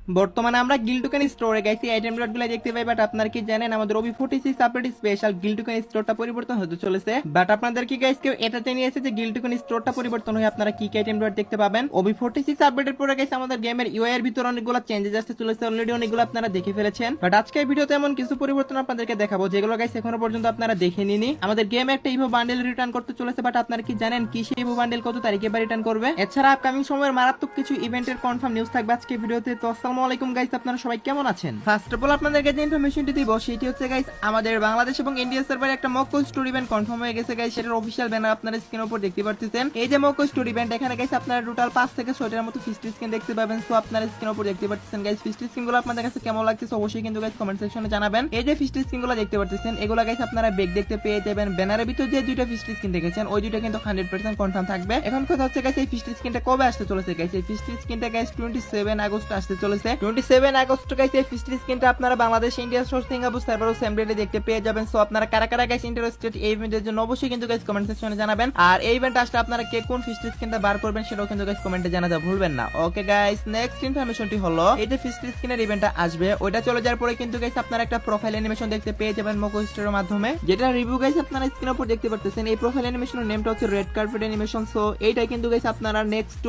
বর্তমানে আমরা guild token স্টোরে গাইস এই আইটেম গুলো দেখতে পাই, বাট আপনারা কি জানেন আমাদের OB46 update special guild token স্টোরটা পরিবর্তন হতে চলেছে। বাট আপনাদের কি গাইস কেউ এটাতে নিয়ে এসেছে যে গিল্ড টোকেন স্টোরটা পরিবর্তন হয়ে আপনারা কি কি আইটেম দেখতে পাবেন। OB46 আপডেটের পরে গাইস আমাদের গেমের ইউআই এর ভিতর অনেকগুলো চেঞ্জেস আসতে চলেছে, অলরেডি অনেকগুলো আপনারা দেখে ফেলেছেন। বাট আজকের ভিডিওতে এমন কিছু পরিবর্তন আপনাদেরকে দেখাবো যেগুলো গাইস এখনো পর্যন্ত আপনারা দেখে নিনি। আমাদের গেমে একটা ইভো বান্ডেল রিটার্ন করতে চলেছে, বাট আপনারা কি জানেন কি সেই ইভো বান্ডেল কত তারিখে বা রিটার্ন করবে? এছাড়া আপকামিং সময়ের মারাত্মক কিছু ইভেন্টের কনফার্ম নিউজ থাকবে আজকের ভিডিওতে। তো আসসালামু আলাইকুম গাইস, আপনারা সবাই কেমন আছেন? ফার্স্ট অফ অল আপনাদেরকে যে ইনফরমেশনটি দিব সেটি হচ্ছে গাইস আমাদের বাংলাদেশ এবং ইন্ডিয়া সার্ভারে একটা মক স্টোর ইভেন্ট কনফার্ম হয়ে গেছে গাইস। সেটার অফিশিয়াল ব্যানার আপনারা স্ক্রিনের উপর দেখতে পাচ্ছেন। এই যে মক স্টোর ইভেন্ট, এখানে গাইস আপনারা টোটাল 5 থেকে 6টার মতো ফিস্ট স্ক্রিন দেখতে পাবেন। সো আপনারা স্ক্রিনের উপর দেখতে পাচ্ছেন গাইস ফিস্ট স্ক্রিনগুলো আপনাদের কাছে কেমন লাগছে অবশ্যই কিন্তু গাইস কমেন্ট সেকশনে জানাবেন। এই যে ফিস্ট স্ক্রিনগুলো দেখতে পাচ্ছেন এগুলো গাইস আপনারা বেগ দেখতে পেয়ে যাবেন। ব্যানারের ভিতর যে দুইটা ফিস্ট স্ক্রিন দেখেছেন ওই দুইটা কিন্তু 100% কনফার্ম থাকবে। এখন কথা হচ্ছে গাইস এই ফিস্ট স্ক্রিনটা কবে আসতে চলেছে গাইস? এই ফিস্ট স্ক্রিনটা গাইস 27 আগস্ট আসতে চলেছে। 27 আগস্ট গাইস এই ফিস্ট স্ক্রিনটা আপনারা Bangladesh India source Singapore server ও সেমডেটে দেখতে পেয়ে যাবেন। সো আপনারা কারা কারা গাইস ইন্টারেস্টেড এই ইভেন্টের জন্য অবশ্যই কিন্তু গাইস কমেন্ট সেকশনে জানাবেন। আর এই ইভেন্ট আসলে আপনারা কে কোন ফিস্ট স্ক্রিনটা বার করবেন সেটাও কিন্তু গাইস কমেন্টে জানাতে ভুলবেন না। ওকে গাইস, নেক্সট ইনফরমেশনটি হলো এই যে ফিস্ট স্ক্রিনের ইভেন্টটা আসবে ওইটা চলে যাওয়ার পরে কিন্তু গাইস আপনারা একটা প্রোফাইল অ্যানিমেশন দেখতে পেয়ে যাবেন মোকো স্টোরের মাধ্যমে, যেটা রিভিউ গাইস আপনারা স্ক্রিনের উপর দেখতে পাচ্ছেন। এই প্রোফাইল অ্যানিমেশনের নেমটা হচ্ছে রেড কার্পেট অ্যানিমেশন। সো এইটা কিন্তু গাইস আপনারা নেক্সট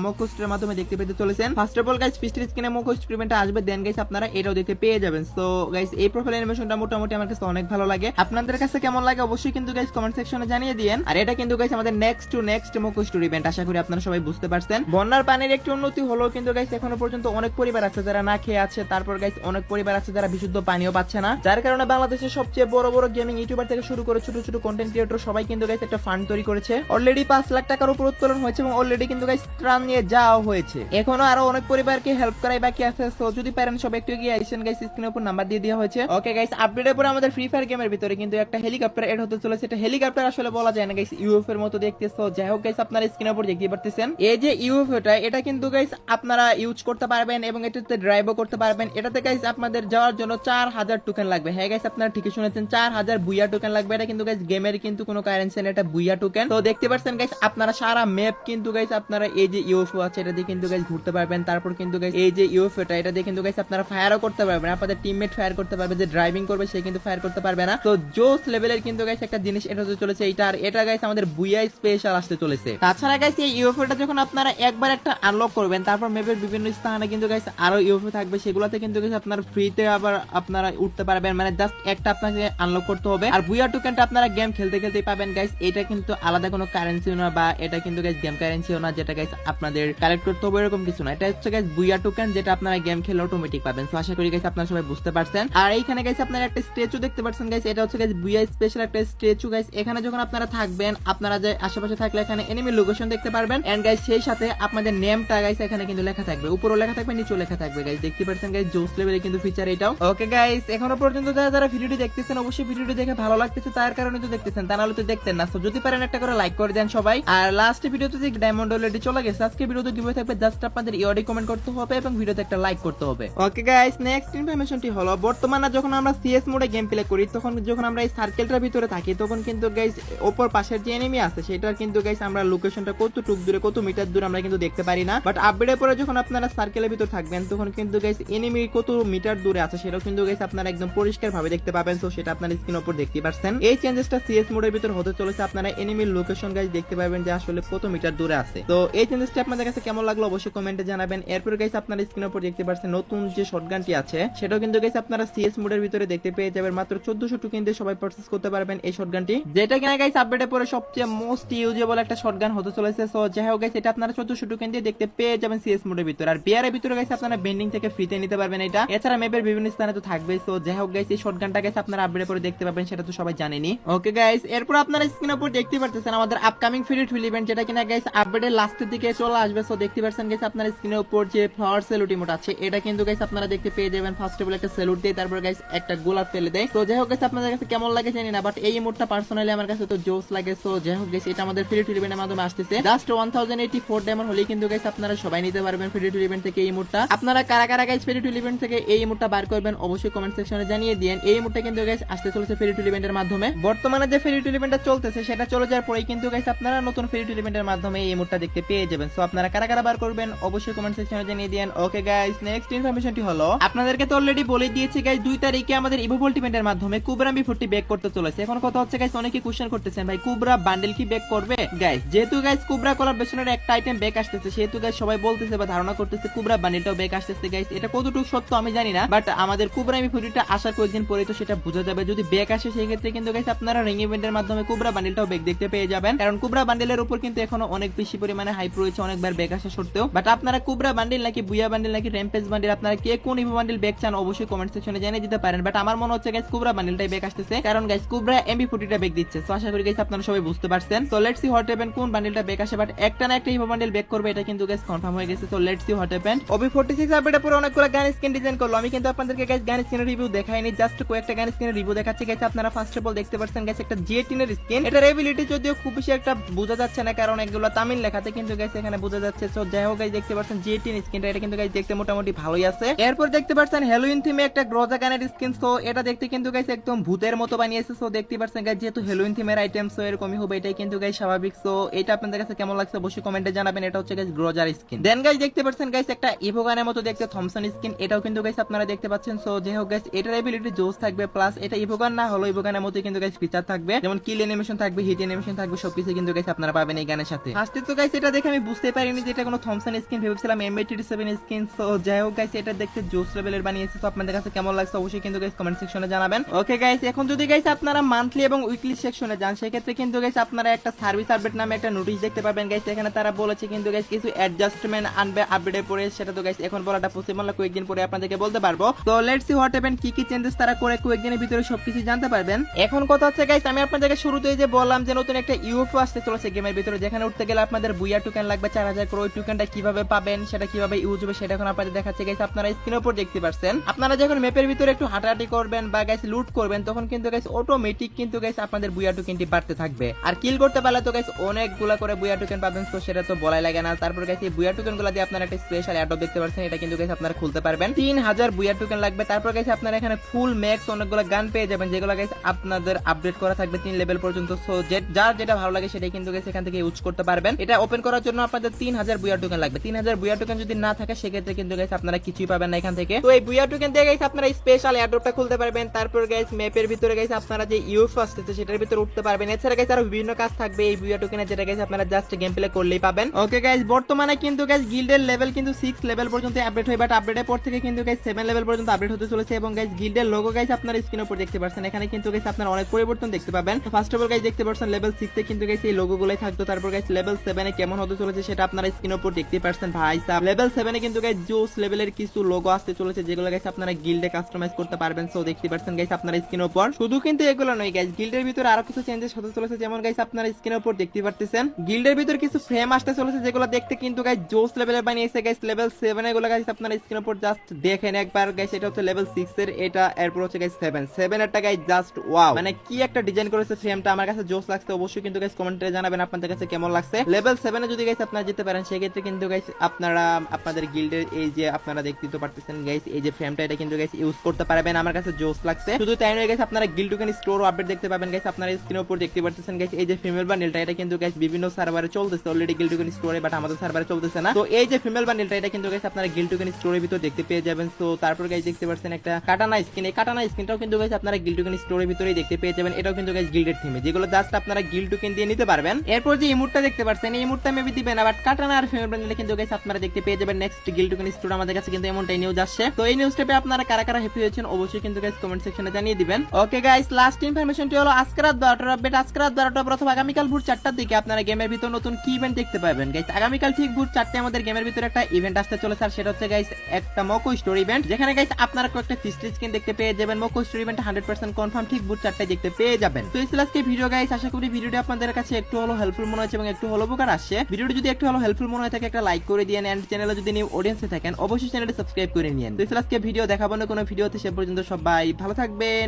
মোকো স্টোরের মাধ্যমে দেখতে পেতে চলেছেন। First of all guys first স্ক্রিনে মোকো স্টোর ইভেন্টটা আসবে, দেন গাইস আপনারা এটাও দেখতে পেয়ে যাবেন। সো গাইস এই প্রোফাইল অ্যানিমেশনটা মোটামুটি আমার কাছে অনেক ভালো লাগে। আপনাদের কাছে কেমন লাগে অবশ্যই কিন্তু গাইস কমেন্ট সেকশনে জানিয়ে দিয়েন। আর এটা কিন্তু গাইস আমাদের নেক্সট মোকো স্টোর ইভেন্ট, আশা করি আপনারা সবাই বুঝতে পারছেন। বন্যার পানির একটি উন্নতি হলো কিন্তু গাইস এখনো পর্যন্ত অনেক পরিবার আছে যারা না খেয়ে আছে, তারপর গাইস অনেক পরিবার আছে যারা বিশুদ্ধ পানিও পাচ্ছে না, যার কারণে বাংলাদেশের সবচেয়ে বড় বড় গেমিং ইউটিউবার থেকে শুরু করে ছোট ছোট কন্টেন্ট ক্রিয়েটর সবাই কিন্তু গাইস একটা ফান্ড তৈরি করেছে। অলরেডি 5 লাখ টাকার উপর উত্তোলন হয়েছে এবং অলরেডি কিন্তু গাইস ত্রাণ নিয়ে যাওয়া হয়েছে। এখনো আরো অনেক পরিবারকে হেল্প করাই বাকি আছে। সো যদি পারেন সবাই একটু এগিয়ে আইসেন গাইস, স্ক্রিনের উপর নাম্বার দিয়ে দেওয়া হয়েছে। ওকে গাইস, আপডেটের পরে আমাদের ফ্রি ফায়ার গেমের ভিতরে কিন্তু একটা হেলিকপ্টার এড হতে চলেছে। এটা হেলিকপ্টার আসলে বলা যায় না গাইস, ইউএফও এর মতো দেখতে। সো যাই হোক গাইস, আপনারা স্ক্রিনের উপর দেখতে পাচ্ছেন এই যে ইউএফওটা, এটা কিন্তু গাইস আপনারা ইউজ করতে পারবেন এবং এটাতে ড্রাইভও করতে পারবেন। এটাতে গাইস আপনাদের যাওয়ার জন্য 4000 টোকেন লাগবে। হ্যাঁ গাইস, আপনারা ঠিকই শুনেছেন, 4000 বুইয়া টোকেন লাগবে। এটা কিন্তু গাইস গেমের কিন্তু কোনো কারেন্সি না, এটা বুইয়া টোকেন। তো দেখতে পাচ্ছেন গাইস আপনারা সারা ম্যাপ কিন্তু গাইস আপনারা এই যে ইউএফও আছে এটা দিয়ে কিন্তু গাইস ঘুরতে পারবেন। তারপর কিন্তু গাইস এই যে ইউএফওটা এটা দিয়ে কিন্তু গাইস আপনারা ফায়ারও করতে পারবেন। আপনাদের টিমমেট ফায়ার করতে পারবে, যে ড্রাইভিং করবে সে কিন্তু ফায়ার করতে পারবে না। তো জোস লেভেলের কিন্তু গাইস একটা জিনিস এটা হতে চলেছে এইটা। আর এটা গাইস আমাদের বুইয়া স্পেশাল আসতে চলেছে। তাছাড়া গাইস এই ইউএফওটা যখন আপনারা একবার একটা আনলক করবেন তারপর ম্যাপের বিভিন্ন স্থানে কিন্তু গাইস আরো ইউএফও থাকবে, সেগুলোতে কিন্তু গাইস আপনারা ফ্রিতে আবার আপনারা উঠতে পারবেন। মানে জাস্ট একটা আপনাকে আনলক করতে হবে। আর বুইয়া টোকেনটা আপনারা গেম খেলতে খেলতেই পাবেন গাইস। এটা কিন্তু আলাদা কোনো কারেন্সি না, বা এটা কিন্তু গাইস গেম কারেন্সিও না যেটা গাইস আপনাদের কালেক্ট করতে হবে এরকম কিছু না। এটা হচ্ছে গাইস বুইয়া টোকেন যেটা আপনারা গেম খেলে অটোমেটিক পাবেন। তো আশা করি গাইস আপনারা সবাই বুঝতে পারছেন। আর এইখানে গাইস আপনারা একটা স্ট্যাচু দেখতে পাচ্ছেন গাইস, এটা হচ্ছে গাইস বুইয়া স্পেশাল একটা স্ট্যাচু গাইস। এখানে যখন আপনারা থাকবেন আপনারা যে আশেপাশে থাকলে এখানে এনিমি লোকেশন দেখতে পারবেন। এন্ড গাইস সেই সাথে আপনাদের নেমটা গাইস এখানে কিন্তু লেখা থাকবে, উপরেও লেখা থাকবে নিচেও লেখা থাকবে গাইস। দেখতে পাচ্ছেন গাইস জোস লেভেলের কিন্তু ফিচার এটাও। ওকে গাইস, এখনো পর্যন্ত যারা ভিডিওটি দেখতেছেন অবশ্যই ভিডিওটি দেখে ভালো লাগতেছে তার কারণে তো দেখতেছেন, তা নাহলে তো দেখতেন না। সো যদি পারেন একটা করে লাইক করে দেন সবাই। আর লাস্ট ভিডিওতে যে ডায়মন্ড অলরেডি চলে গেছে, আজকে ভিডিওতে গিভওয়ে থাকবে, জাস্ট আপনাদের ইওডি কমেন্ট করতে হবে এবং ভিডিওতে একটা লাইক করতে হবে। ওকে গাইস, নেক্সট ইনফরমেশনটি হলো বর্তমানে যখন আমরা সিএস মোডে গেম প্লে করি তখন যখন আমরা এই সার্কেলটার ভিতরে থাকি তখন কিন্তু গাইস উপর পাশের যে এনিমি আছে সেটা কিন্তু গাইস আমরা লোকেশনটা কতটুক দূরে কত মিটার দূরে আমরা কিন্তু দেখতে পারি না। বাট আপডেটের পরে যখন আপনারা সার্কেলের ভিতর থাকবেন তখন কিন্তু গাইস এনিমি কত মিটার দূরে আছে সেটাও কিন্তু গাইস আপনারা একদম পরিষ্কার ভাবে দেখতে পাবেন। তো সেটা আপনারা স্ক্রিনের উপর দেখতে পাচ্ছেন। এই চেঞ্জেসটা সিএস মোডের ভিতর হতে চলেছে, আপনারা এনিমির লোকেশন গাইস দেখতে পাবেন যে আসলে কত মিটার দূরে আছে। তো এই চেঞ্জেসটা আপনাদের কাছে কেমন লাগলো অবশ্যই কমেন্টে জানাবেন। এরপর গাইস আপনারা স্ক্রিনের উপর দেখতে পাচ্ছেন নতুন যে শটগানটি আছে সেটাও কিন্তু গাইস আপনারা সিএস মোডের ভিতরে দেখতে পেয়ে যাবেন। মাত্র 1400 টোকেন দিয়ে সবাই পারচেজ করতে পারবেন এই শটগানটি, যেটা কিনা গাইস আপডেটের পরে সবচেয়ে মোস্ট ইউজেবল একটা শটগান হতে চলেছে। সো যাই হোক গাইস, এটা আপনারা 1400 টোকেন দিয়ে দেখতে পেয়ে যাবেন সিএস মোডের ভিতরে। আর বিআর এর ভিতরে গাইস আপনারা বেন্ডিং থেকে ফ্রিতে নিতে পারবেন এটা। এছাড়া ম্যাপের বিভিন্ন স্থানে তো থাকবে। সো যাই হোক গাইস, এই শটগানটা গাইস আপনারা আপডেটের পরে দেখতে পাবেন, সেটা তো সবাই জানেনই। ওকে গাইস, এরপর আপনারা স্ক্রিনের উপর দেখতে পাচ্ছেন আমাদের আপকামিং ফ্রি টুইল ইভেন্ট, যেটা কিনা গাইস আপডেটের লাস্টের দিকে চলে আসবে। সো দেখতে পাচ্ছেন গাইস আপনারা স্ক্রিনের উপর যে ফ্লাওয়ার সেলুট ইমোট আছে এটা কিন্তু গাইস আপনারা দেখতে পেয়ে যাবেন। ফার্স্ট অফ অল একটা সেলুট দেয়, তারপর গাইস একটা গোলাপ ফেলে দেয়। সো যাই হোক গাইস আপনাদের কাছে কেমন লাগে জানি না, বাট এই ইমোটটা পার্সোনালি আমার কাছে তো জোস লাগে। সো যাই হোক গাইস, এটা আমাদের ফ্রি টুইল ইভেন্টের মাধ্যমে আসতেছে। জাস্ট 1084 ডায়মন্ড হলেই কিন্তু গাইস আপনারা সবাই নিতে পারবেন ফ্রি টুইল ইভেন্ট থেকে এই ইমোটটা। আপনারা কারা কারা গাইস ফ্রি টুইল ইভেন্ট থেকে এই ইমোটটা বার করবেন অবশ্যই কমেন্ট সেকশনে জানিয়ে দিন। এই ইমোটটা কিন্তু গাইস আসতে চলেছে ফ্রি টুইল ইভেন্টের মাধ্যমে। বর্তমানে যে ফ্রি টুইল ইভেন্টটা চলতেছে সেটা চলে যাওয়ার পরেই কিন্তু গাইস আপনারা নতুন ফ্রি টুইল ইভেন্টের মাধ্যমে এই ইমোটটা দেখতে পেয়ে যাবেন। সো আপনারা কারা কারা বার করবেন অবশ্যই কমেন্ট সেকশনে জানিয়ে দিন। দিয়েন। ওকে গাইস, নেক্সট ইনফরমেশনটি হলো আপনাদেরকে তো অলরেডি বলে দিয়েছি গাইস 2 তারিখে আমাদের ইভো আল্টিমেটের মাধ্যমে কুবরা M40 ব্যাক করতে চলেছে। এখন কথা হচ্ছে গাইস অনেকে কোশ্চেন করতেছেন ভাই কুবরা বান্ডেল কি ব্যাক করবে? গাইস যেহেতু গাইস কুবরা কোলাবরেশনের একটা আইটেম ব্যাক আসতেছে সেহেতু গাইস সবাই বলতেছে বা ধারণা করতেছে কুবরা বান্ডেলটাও ব্যাক আসতেছে। গাইস এটা কতটুকু সত্য আমি জানি না, বাট আমাদের কুবরা M40টা আসার কয়েকদিন পরে তো সেটা বোঝা যাবে। যদি ব্যাক আসে সেই ক্ষেত্রে কিন্তু গাইস আপনারা রিং ইভেন্টের মাধ্যমে কুবরা বান্ডেলটাও ব্যাক দেখতে পেয়ে যাবেন, কারণ কুবরা বান্ডেলের উপর কিন্তু এখনো অনেক বেশি পরিমাণে হাইপ রয়েছে অনেকবার ব্যাক আসা সত্ত্বেও। বাট আপনারা কুবরা বান্ডেল নাকি বুয়া বান্ডেল নাকি র্যাম্পেজ বান্ডেল আপনারা কে কোন ইভো বান্ডেল ব্যাক চান অবশ্যই কমেন্ট সেকশনে জানিয়ে দিতে পারেন। বাট আমার মনে হচ্ছে গাইস কুবরা বান্ডেলটাই ব্যাক আসতেছে, কারণ গাইস কুবরা MB40টা ব্যাক দিচ্ছে। সো আশা করি গাইস আপনারা সবাই বুঝতে পারছেন। So let's see what happen কোন বান্ডেলটা ব্যাক আসে, বাট একটা না একটা ইভো বান্ডেল ব্যাক করবে এটা কিন্তু গাইস কনফার্ম হয়ে গেছে। So let's see what happen. OB46 আপডেটে পুরো অনেকগুলো গান স্কিন ডিজাইন করলো, আমি কিন্তু আপনাদেরকে গাইস গান স্কিনের রিভিউ দেখাইনি, জাস্ট কয়েকটা গান স্কিনের রিভিউ দেখাচ্ছি গাইস। আপনারা ফার্স্ট অফ অল দেখতে পাচ্ছেন গাইস একটা J10 এর স্কিন, এটার এবিলিটি যদিও খুব বেশি একটা বোঝা যাচ্ছে না কারণ এগুলো তামিল লেখাতে, কিন্তু গাইস এখানে বোঝা যাচ্ছে। সো যাই হোক গাইস দেখতে পাচ্ছেন J10 স্কিনটা, এটা কিন্তু গাইস দেখতে মোটামুটি ভালোই আছে। এরপর দেখতে পাচ্ছেন হ্যালোইন থিমে একটা গ্রোজা গানের স্কিন, সো এটা দেখতে কিন্তু গাইস একদম ভূতের মতো বানিয়েছে। সো দেখতে পাচ্ছেন গাইস যেহেতু হ্যালোইন থিমের আইটেম সো এরকমই হবে, এটাই কিন্তু গাইস স্বাভাবিক। সো এটা আপনাদের কাছে কেমন লাগছে অবশ্যই কমেন্টে জানাবেন। এটা হচ্ছে গাইস গ্রোজার স্কিন। দেন গাইস দেখতে পাচ্ছেন গাইস একটা ইভো গানের মতো দেখতে থমসন স্কিন, এটাও কিন্তু গাইস আপনারা দেখতে পাচ্ছেন। সো যাই হোক গাইস এটার এবিলিটি জোস থাকবে, প্লাস এটা ইভো গান না হলো ইভো গানের মতো কিন্তু গাইস ফিচার থাকবে, যেমন কিল অ্যানিমেশন থাকবে, হিট অ্যানিমেশন থাকবে, সবকিছু কিন্তু গাইস আপনারা পাবেন এই গানের সাথে। ফার্স্টে তো গাইস এটা দেখে আমি বুঝতে পারিনি যে এটা কোনো থমসন স্কিন, ভেবেছিলাম M87 স্কিন। সো যাই হোক গাইস এটা দেখতে জোস লেভেলের বানিয়েছে। তো আপনাদের কাছে কেমন লাগছে অবশ্যই কিন্তু গাইস কমেন্ট সেকশনে জানাবেন। ওকে গাইস, এখন যদি গাইস আপনারা মান্থলি এবং উইকলি সেকশনে যান সেক্ষেত্রে কিন্তু গাইস আপনারা একটা সার্ভিস আপডেট নামে একটা নোটিশ দেখতে পাবেন গাইস। এখানে তারা বলেছে কিন্তু গাইস কিছু অ্যাডজাস্টমেন্ট আনবে আপডেটের পরে, সেটা তো গাইস এখন বলাটা পসিবল না, কয়েকদিন পরে আপনাদেরকে বলতে পারবো। তো লেটস সি হোয়াট হ্যাপেন, কি কি চেঞ্জেস তারা করে কয়েকদিনের ভিতরে সবকিছু জানতে পারবেন। এখন কথা হচ্ছে গাইস আমি আপনাদেরকে শুরুতেই যে বললাম যে নতুন একটা ইউএফও আসতে চলেছে গেমের ভিতরে, যেখানে উঠতে গেলে আপনাদের বুয়া টোকেন লাগবে 4000 করে। ওই টোকেনটা কিভাবে পাবেন সেটা কিভাবে ইউজ হবে সেটা এখন আপনাদের দেখাচ্ছে গাইস। আপনারা স্ক্রিনের উপর দেখতে পাচ্ছেন, আপনারা যখন ম্যাপের ভিতরে একটু হাঁটাহাঁটি করবেন বা গাইস লুট করবেন তখন কিন্তু গাইস অটোমেটিক কিন্তু গাইস আপনাদের বুয়া টোকেনটি বাড়তে থাকবে। আর কিল করতে পারলে তো গাইস অনেকগুলা করে বুয়া টোকেন পাবেন, তো সেটা তো বলাই লাগে না। তারপর গাইস এই বুয়া টোকেনগুলো দিয়ে আপনারা একটা স্পেশাল অ্যাডব দেখতে পাচ্ছেন, এটা কিন্তু গাইস আপনারা খুলতে পারবেন। 3000 বুয়া টোকেন লাগবে। তারপর গাইস আপনারা এখানে ফুল ম্যাক্স অনেকগুলো গান পেয়ে যাবেন, যেগুলো গাইস আপনাদের আপডেট করা থাকবে 3 লেভেল পর্যন্ত। সো যার যেটা ভালো লাগে সেটাই কিন্তু গাইস এখান থেকে ইউজ করতে পারবেন। এটা ওপেন করার জন্য আপনাদের 3000 বুয়া টোকেন লাগবে। 3000 বুয়া টোকেন যদি না থাকে সেক্ষেত্রে কিন্তু গাইস আপনারা কিছুই পাবেন না এখান থেকে। তো এই বুয়া টোকেন দিয়ে গাইস আপনারা স্পেশাল অ্যাডপটা খুলতে পারবেন। তারপর গাইস ম্যাপের ভিতরে গাইস আপনারা যে ইউএফও আসছে সেটার ভিতরে উঠতে পারবেন। এছাড়া গাইস আরো বিভিন্ন কাজ থাকবে এই বুয়া টোকেনে, যেটা গাইস আপনারা জাস্ট গেম প্লে করলেই পাবেন। ওকে গাইস, বর্তমানে কিন্তু গাইস গিল্ডের লেভেল কিন্তু 6 লেভেল পর্যন্ত আপডেট হয়, বাট আপডেটের পর থেকে কিন্তু গাইস 7 লেভেল পর্যন্ত আপডেট হতে চলেছে। এবং গাইস গিল্ডের লোগো গাইস আপনারা স্ক্রিনের উপর দেখতে পাচ্ছেন, এখানে কিন্তু গাইস আপনারা অনেক পরিবর্তন দেখতে পাবেন। ফার্স্ট অফ অল গাইস দেখতে পাচ্ছেন লেভেল 6 এ কিন্তু গাইস এই লোগোগুলাই থাকতো। তারপর গাইস লেভেল 7 এ কেমন হতে চলেছে সেটা আপনারা স্ক্রিনের উপর দেখতে পাচ্ছেন। ভাই সাহেব লেভেল 7 এ কিন্তু গাইস জোস লেভেলের কিছু লোগো আসতে চলেছে, যেগুলো গাইস আপনারা গিল্ডে কাস্টমাইজ করতে পারবেন। সো দেখতে পাচ্ছেন গাইস আপনারা স্ক্রিনের উপর। শুধু কিন্তু এগুলো নয় গাইস, গিল্ডের ভিতরে আরো কিছু চেঞ্জেস হতে চলেছে, যেমন গাইস আপনারা স্ক্রিনের উপর দেখতে পাচ্ছেন গিল্ডের ভিতরে কিছু ফ্রেম আসতে চলেছে, যেগুলো দেখতে কিন্তু গাইস জোস লেভেলের বানিয়েছে গাইস। লেভেল 7 এ গুলো গাইস আপনারা স্ক্রিনের উপর জাস্ট দেখেন একবার গাইস। এটা হচ্ছে লেভেল 6 এর, এটা এরপর হচ্ছে গাইস 7 এরটা গাইস জাস্ট ওয়াও, মানে কি একটা ডিজাইন করেছে ফ্রেমটা, আমার কাছে জোস লাগছে। অবশ্যই কিন্তু গাইস কমেন্টে জানাবেন আপনাদের কাছে কেমন লাগছে। লেভেল 7 এ যদি গাইস আপনারা যেতে পারেন সেক্ষেত্রে কিন্তু গাইস আপনারা আপনাদের গিল্ডের এই যে আপনারা দেখতে তো পারতেছেন গাইস এই যে ফ্রেমটা, এটা কিন্তু গাইস ইউজ করতে পারবেন। আমার কাছে জোস লাগছে। শুধু তাই নয় গাইস, আপনারা গিল্ড টোকেন স্টোর আপডেট দেখতে পাবেন গাইস। আপনারা স্ক্রিনের উপর দেখতে পারতেছেন গাইস এই যে ফিমেল বান্ডেলটা, এটা কিন্তু গাইস বিভিন্ন সার্ভারে চলতেছে অলরেডি গিল্ড টোকেন স্টোরে, বাট আমাদের সার্ভারে চলতেছে না। তো এই যে ফিমেল বান্ডেলটা এটা কিন্তু গাইস আপনারা গিল্ড টোকেন স্টোরের ভিতর দেখতে পেয়ে যাবেন। তো তারপর গাইস দেখতে পাচ্ছেন একটা কাটানা স্কিন, এই কাটানা স্কিনটাও কিন্তু গাইস আপনারা গিল্ড টোকেন স্টোরের ভিতরেই দেখতে পেয়ে যাবেন। এটাও কিন্তু গাইস গিল্ডের থিমে, যেগুলো জাস্ট আপনারা গিল্ড টোকেন দিয়ে নিতে পারবেন। এরপর যে ইমোটটা দেখতে পাচ্ছেন এই ইমোটটা মেবি দিবেন না, বাট কাটানা আর ফিমেল বান্ডেল কিন্তু গাইস আপনারা দেখতে পেয়ে যাবেন নেক্সট গিল্ড টোকেন স্টোর। আমাদের কাছে কিন্তু এমনটাই নিউজ আসছে। তো এই নিউজটা পেয়ে আপনারা কারা কারা হ্যাপি হয়েছেন অবশ্যই কিন্তু গাইস কমেন্ট সেকশনে জানিয়ে দিবেন। ওকে গাইস, লাস্ট ইনফরমেশনটি হলো আজকে রাত 12টার আপডেট। আজকে রাত 12টা অথবা আগামীকাল ভোর 4টার দিকে আপনারা গেমের ভিতর নতুন কি ইভেন্ট দেখতে পাবেন গাইস। আগামীকাল ঠিক ভোর 4টায় আমাদের গেমের ভিতরে একটা ইভেন্ট আসতে চলেছে, আর সেটা হচ্ছে গাইস একটা মকো স্টোরি ইভেন্ট, যেখানে গাইস আপনারা কয়েকটা ফিস্ট স্কিন দেখতে পেয়ে যাবেন। মকো স্টোরি ইভেন্ট 100% কনফার্ম ঠিক ভোর 4টায় দেখতে পেয়ে যাবেন। তো এই ছিল আজকে ভিডিও গাইস, আশা করি ভিডিওটি আপনাদের কাছে একটু হলো হেল্পফুল মনে হয়েছে এবং একটু হলো উপকার আসছে। ভিডিওটি যদি একটু হলো হেল্পফুল মনে হয় থাকে একটা লাইক করে দিয়েন, এন্ড চ্যানেলে যদি নিউ অডিয়েন্সে থাকেন অবশ্যই চ্যানেলটি সাবস্ক্রাইব করে নিন। তো এই ছিল আজকে ভিডিও, দেখাবো না কোনো ভিডিওতে, সে পর্যন্ত সবাই ভালো থাকবেন।